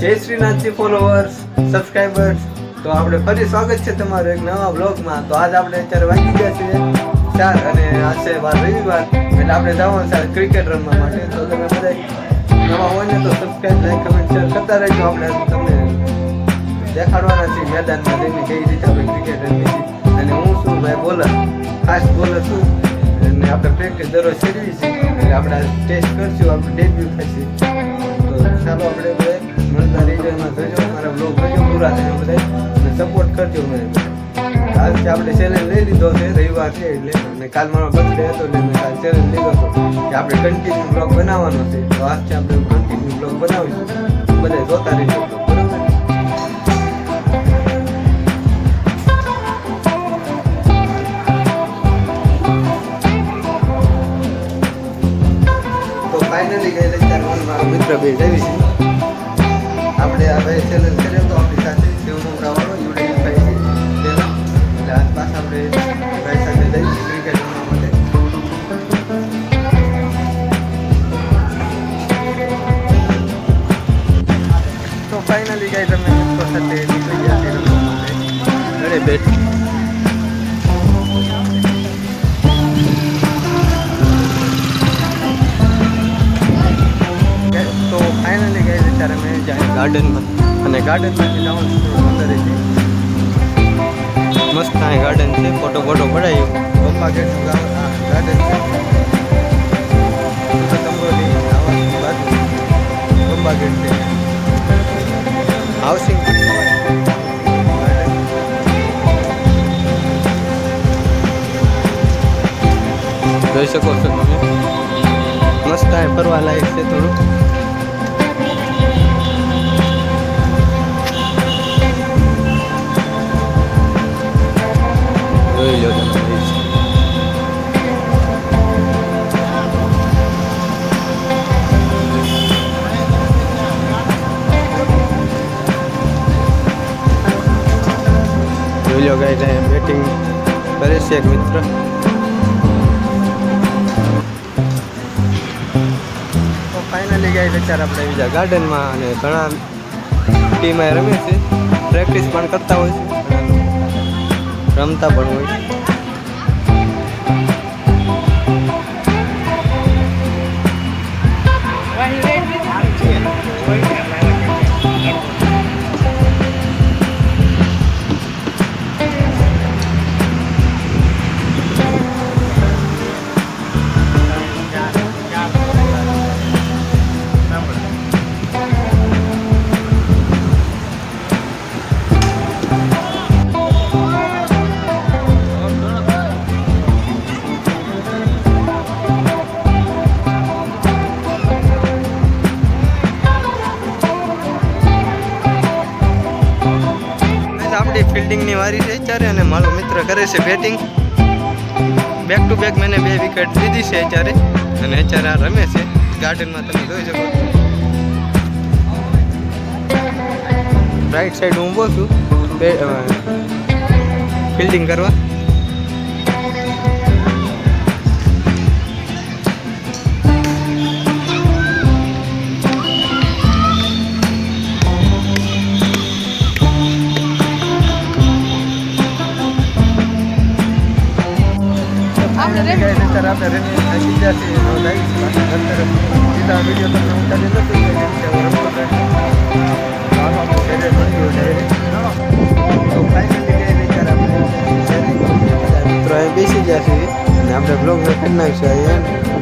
જય Shrinathji followers subscribers, તો આપણે ફરી સ્વાગત છે તમારું એક નવા બ્લોગમાં. તો આજ આપણે અત્યારે વાગી ગયા છે 4 અને આજ છે વાર રવિવાર, એટલે આપણે જવાનું છે ક્રિકેટ રમવા માટે. તો તમે બધા નવા હોય ને તો સબસ્ક્રાઇબ, લાઈક, કમેન્ટ, શેર કરતા રહેજો. આપણે તમને દેખાડવાના છીએ મેદાનમાં જઈને કઈ રીતે આપણે ક્રિકેટ રમીએ છીએ. અને હું છું ભાઈ બોલર, ફાસ્ટ બોલર છું, અને આપણે પ્રેક્ટિસ દરરોજ શીખવી છે. એટલે આપણે ટેસ્ટ કરશું, આપણું ડેબ્યુ થશે. તો ચાલો આપણે બધા મળતા રીજનમાં જોજો, મારા બ્લોગ જોજો પૂરા થાય બધા, અને સપોર્ટ કરજો મને. આજથી આપણે ચેલેન્જ લઈ લીધો છે, રવિવાર છે એટલે, અને કાલ મારો બર્થડે હતો એટલે મેં કાલ ચેલેન્જ લીધો હતો કે આપણે કન્ટિન્યુ બ્લોગ બનાવવાનો છે. તો આજથી આપણે કન્ટિન્યુ બ્લોગ બનાવીશું, બધા જોતા રહીજો. ફાઇનલી ગઈ અત્યારે મારો મિત્ર બે જવી છે. આપણે આ ભાઈ ચેલેન્જ કર્યો તો આપણી સાથે શિવમોગરાવાળો યુડીફાઈ છે તેના, એટલે આસપાસ આપણે ભાઈ સાથે જઈ ક્રિકેટ રમવા માટે. તો ફાઇનલી ગઈ તમે મિત્રો સાથે નીકળી ગયા છે રમવા માટે ઘરે બેઠી. ગાર્ડનમાં, અને ગાર્ડનમાંથી જવાનું અંદર છે મસ્ત. અહીં ગાર્ડન છે, ફોટો પડાયું. પપ્પા ગેટ ગાર્ડન છે, કંબોલી આવાસની બાજુ પપ્પા ગેટ છે, હાઉસિંગ જોઈ શકો છો તમે. મસ્ત અહીં ફરવા લાયક છે થોડું. જોઈ લો તમે. જોઈ લો ગાઈસ, અહીંયા બેટિંગ કરે છે એક મિત્ર. તો ફાઇનલી ગાઈસ અત્યારે આપણે બીજા ગાર્ડનમાં, અને ઘણા ટીમ રમે છે, પ્રેક્ટિસ પણ કરતા હોય છે, રમતા પણ હોય. આપણી ફિલ્ડિંગની વારી છે અત્યારે, અને મારો મિત્ર કરે છે બેટિંગ. બેક ટુ બેક મેં 2 વિકેટ લીધી છે અત્યારે, અને અત્યારે આ રમે છે ગાર્ડનમાં. તમે જોઈ શકો રાઈટ સાઈડ હું ઊભો છું ફિલ્ડિંગ કરવા. આપણે રમી થાકી ગયા છીએ, સીધા વિડીયો તમને ઉતારી નથી તો ફાઇનલી આપણે બેસી ગયા છીએ, અને આપણે બ્લોગ કરી નાખીશું.